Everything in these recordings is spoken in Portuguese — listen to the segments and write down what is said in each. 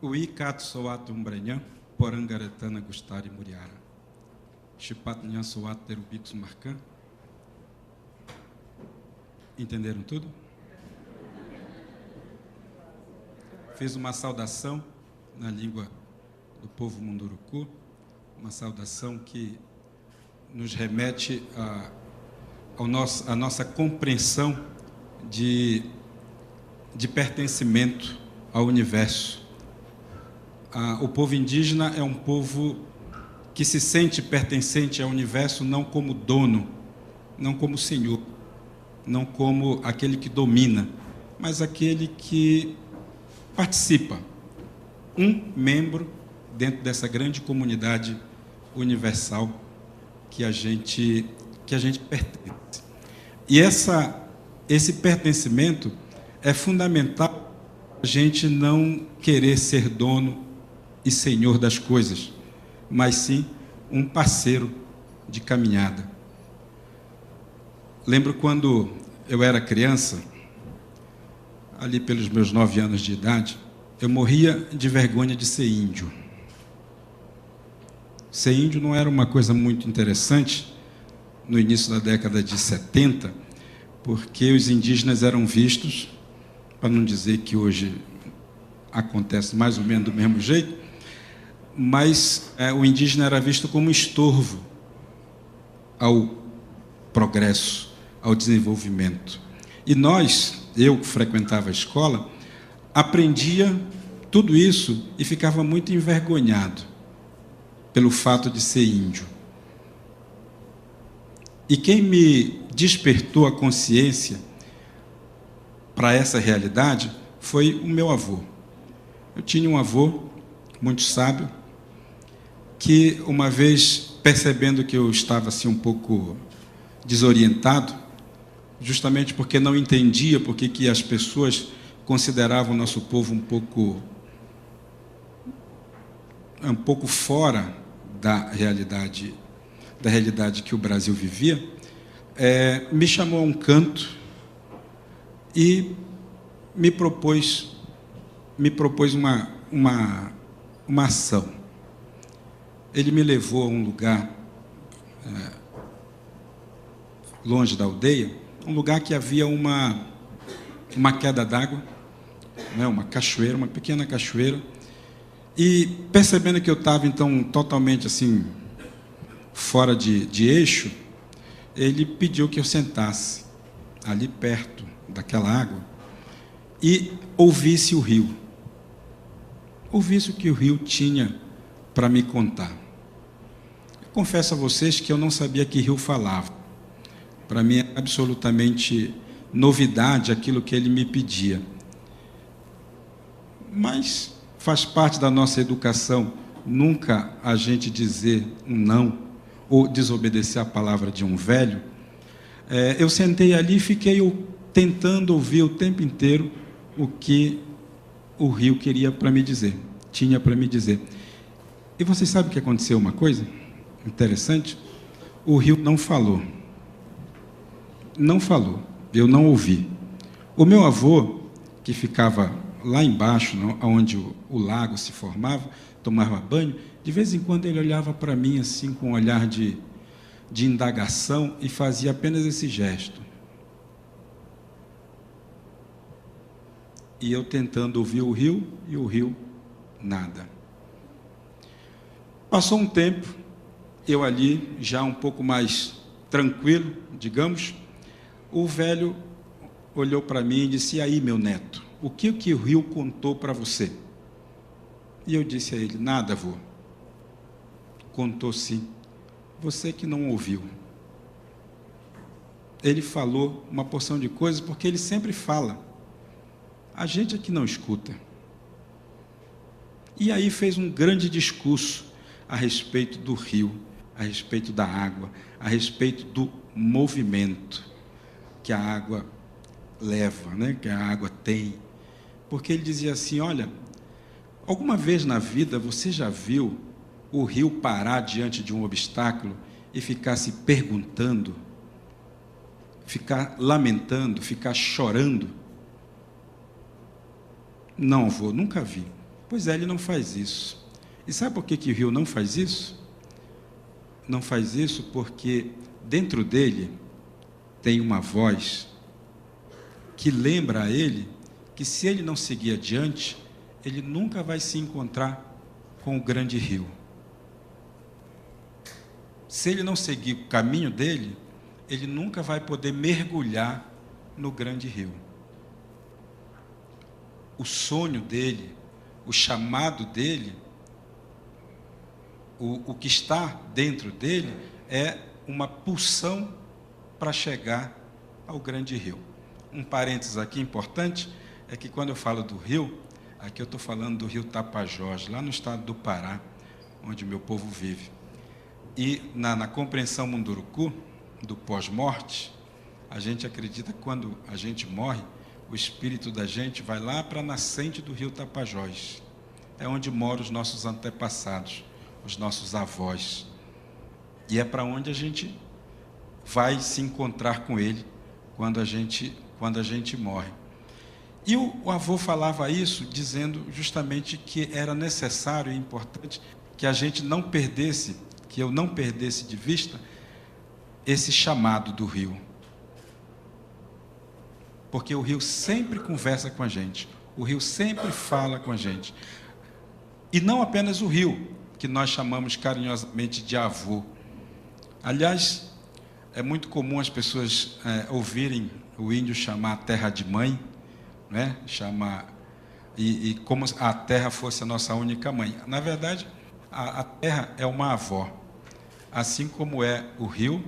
Ui kat soat umbrenha, porangaretana gustari muriara. Chipat nhan soat terubix marcan. Entenderam tudo? Fiz uma saudação na língua do povo Munduruku, uma saudação que nos remete à nossa compreensão de pertencimento ao universo. O povo indígena é um povo que se sente pertencente ao universo não como dono, não como senhor, não como aquele que domina, mas aquele que participa, um membro dentro dessa grande comunidade universal que a gente pertence. E esse pertencimento é fundamental a gente não querer ser dono e senhor das coisas, mas sim um parceiro de caminhada. Lembro quando eu era criança, ali pelos meus 9 anos de idade, eu morria de vergonha de ser índio. Ser índio não era uma coisa muito interessante no início da década de 70, porque os indígenas eram vistos, para não dizer que hoje acontece mais ou menos do mesmo jeito, mas o indígena era visto como um estorvo ao progresso, ao desenvolvimento. E eu que frequentava a escola, aprendia tudo isso e ficava muito envergonhado pelo fato de ser índio. E quem me despertou a consciência para essa realidade foi o meu avô. Eu tinha um avô muito sábio, que uma vez, percebendo que eu estava assim um pouco desorientado, justamente porque não entendia porque que as pessoas consideravam o nosso povo um pouco fora da realidade que o Brasil vivia, me chamou a um canto e me propôs uma ação. Ele me levou a um lugar longe da aldeia, um lugar que havia uma queda d'água, uma cachoeira, uma pequena cachoeira, e percebendo que eu estava então totalmente assim fora de eixo, ele pediu que eu sentasse ali perto daquela água e ouvisse o rio, ouvisse o que o rio tinha para me contar. Eu confesso a vocês que eu não sabia que rio falava. Para mim é absolutamente novidade aquilo que ele me pedia. Mas faz parte da nossa educação nunca a gente dizer um não ou desobedecer a palavra de um velho. Eu sentei ali e fiquei tentando ouvir o tempo inteiro o que o rio queria para me dizer, tinha para me dizer. E vocês sabem o que aconteceu? Uma coisa interessante? O rio não falou. Não falou. Eu não ouvi. O meu avô, que ficava lá embaixo, onde o lago se formava, tomava banho, de vez em quando ele olhava para mim assim com um olhar de indagação e fazia apenas esse gesto. E eu tentando ouvir o rio, e o rio nada. Passou um tempo, eu ali, já um pouco mais tranquilo, digamos, o velho olhou para mim e disse: e aí, meu neto, o que o rio contou para você? E eu disse a ele: nada, avô. Contou sim, você que não ouviu. Ele falou uma porção de coisas, porque ele sempre fala. A gente é que não escuta. E aí fez um grande discurso a respeito do rio, a respeito da água, a respeito do movimento que a água leva, que a água tem. Porque ele dizia assim: olha, alguma vez na vida você já viu o rio parar diante de um obstáculo e ficar se perguntando, ficar lamentando, ficar chorando? Não, avô, nunca vi. Pois é, ele não faz isso. E sabe por que que o rio não faz isso? Não faz isso porque dentro dele tem uma voz que lembra a ele que se ele não seguir adiante, ele nunca vai se encontrar com o grande rio. Se ele não seguir o caminho dele, ele nunca vai poder mergulhar no grande rio. O sonho dele, o chamado dele, o que está dentro dele é uma pulsão para chegar ao grande rio. Um parênteses aqui importante é que quando eu falo do rio, aqui eu estou falando do rio Tapajós, lá no estado do Pará, onde o meu povo vive. E na compreensão Munduruku, do pós-morte, a gente acredita que quando a gente morre, o espírito da gente vai lá para a nascente do rio Tapajós. É onde moram os nossos antepassados, os nossos avós. E é para onde a gente vai se encontrar com ele quando a gente morre. E o avô falava isso dizendo justamente que era necessário e importante que a gente não perdesse, que eu não perdesse de vista esse chamado do rio. Porque o rio sempre conversa com a gente, o rio sempre fala com a gente. E não apenas o rio, que nós chamamos carinhosamente de avô. Aliás, é muito comum as pessoas ouvirem o índio chamar a terra de mãe, né? E como a terra fosse a nossa única mãe. Na verdade, a terra é uma avó, assim como é o rio,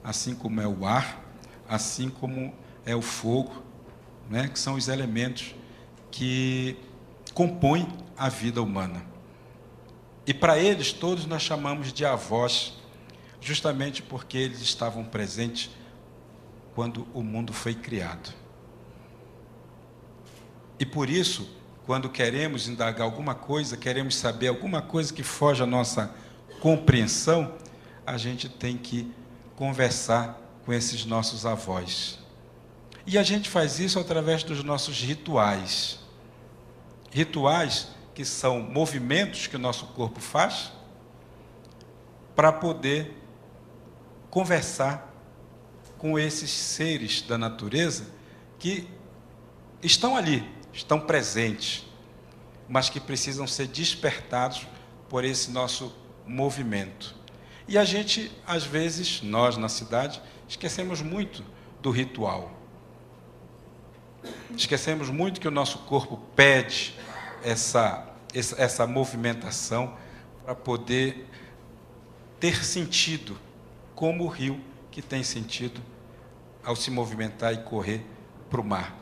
assim como é o ar, assim como é o fogo, né? Que são os elementos que compõem a vida humana. E para eles todos nós chamamos de avós, justamente porque eles estavam presentes quando o mundo foi criado. E por isso, quando queremos indagar alguma coisa, queremos saber alguma coisa que foge à nossa compreensão, a gente tem que conversar com esses nossos avós. E a gente faz isso através dos nossos rituais. Rituais que são movimentos que o nosso corpo faz para poder conversar com esses seres da natureza que estão ali, estão presentes, mas que precisam ser despertados por esse nosso movimento. E a gente, às vezes, nós na cidade, esquecemos muito do ritual. Esquecemos muito que o nosso corpo pede essa movimentação para poder ter sentido, como o rio que tem sentido ao se movimentar e correr para o mar.